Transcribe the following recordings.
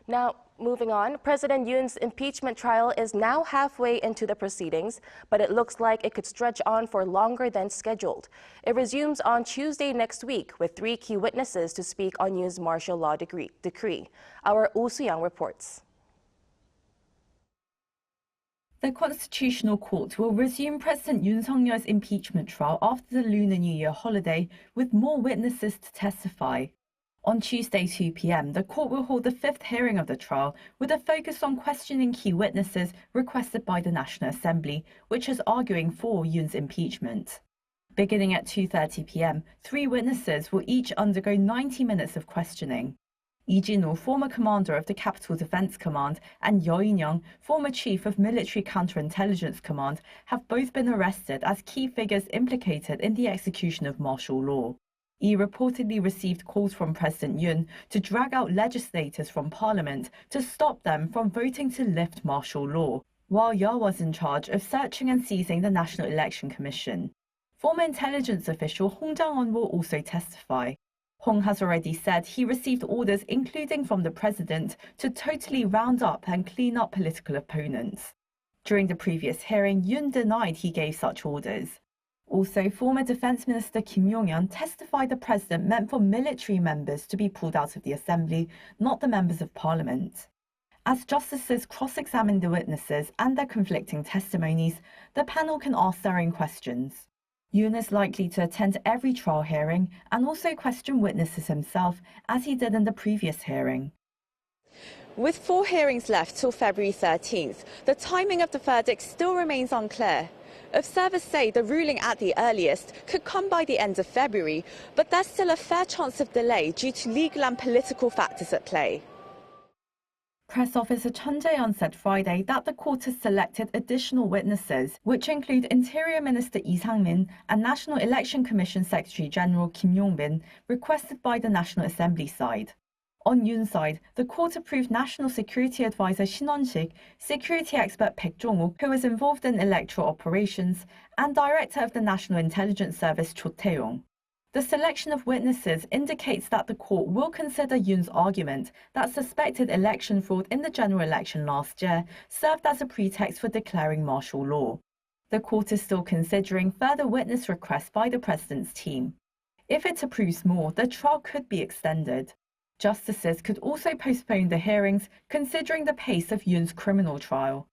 Now, moving on, President Yoon's impeachment trial is now halfway into the proceedings, but it looks like it could stretch on for longer than scheduled. It resumes on Tuesday next week with 3 key witnesses to speak on Yoon's martial law decree. Our Oh Soo-young reports. The Constitutional Court will resume President Yoon Suk Yeol's impeachment trial after the Lunar New Year holiday with more witnesses to testify. On Tuesday 2 p.m., the court will hold the 5th hearing of the trial with a focus on questioning key witnesses requested by the National Assembly, which is arguing for Yoon's impeachment. Beginning at 2:30 p.m., 3 witnesses will each undergo 90 minutes of questioning. Jin-woo, former commander of the Capital Defense Command, and Yeo In-hyung, former chief of Military Counterintelligence Command, have both been arrested as key figures implicated in the execution of martial law. He reportedly received calls from President Yoon to drag out legislators from parliament to stop them from voting to lift martial law, while Yeol was in charge of searching and seizing the National Election Commission. Former intelligence official Hong Jang-won will also testify. Hong has already said he received orders, including from the president, to totally round up and clean up political opponents. During the previous hearing, Yoon denied he gave such orders. Also, former Defense Minister Kim Yong-yeon testified the president meant for military members to be pulled out of the assembly, not the members of parliament. As justices cross-examine the witnesses and their conflicting testimonies, the panel can ask their own questions. Yoon is likely to attend every trial hearing and also question witnesses himself, as he did in the previous hearing. With 4 hearings left till February 13th, the timing of the verdict still remains unclear. Observers say the ruling at the earliest could come by the end of February, but there's still a fair chance of delay due to legal and political factors at play. Press officer Chun Jae-yeon said Friday that the court has selected additional witnesses, which include Interior Minister Lee Sang-min and National Election Commission Secretary General Kim Yong-bin, requested by the National Assembly side. On Yoon's side, the court approved National Security Advisor Shin Won-sik, security expert Baek Jong-wook, who was involved in electoral operations, and Director of the National Intelligence Service Cho Tae-yong. The selection of witnesses indicates that the court will consider Yoon's argument that suspected election fraud in the general election last year served as a pretext for declaring martial law. The court is still considering further witness requests by the president's team. If it approves more, the trial could be extended. Justices could also postpone the hearings, considering the pace of Yoon's criminal trial.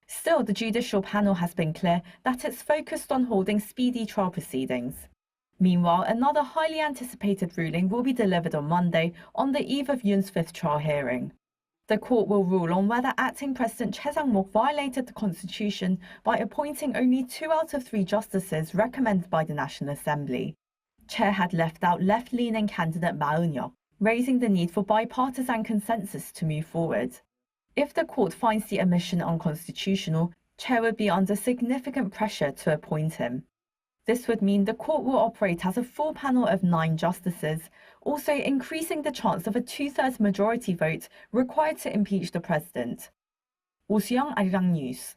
Still, the judicial panel has been clear that it's focused on holding speedy trial proceedings. Meanwhile, another highly anticipated ruling will be delivered on Monday, on the eve of Yoon's 5th trial hearing. The court will rule on whether acting President Choi Sang-mok violated the Constitution by appointing only 2 out of 3 justices recommended by the National Assembly. Choi had left out left-leaning candidate Ma Eun-hyuk, raising the need for bipartisan consensus to move forward. If the court finds the omission unconstitutional, Choi would be under significant pressure to appoint him. This would mean the court will operate as a full panel of 9 justices, also increasing the chance of a 2/3 majority vote required to impeach the president. Oh Soo-young, Arirang News.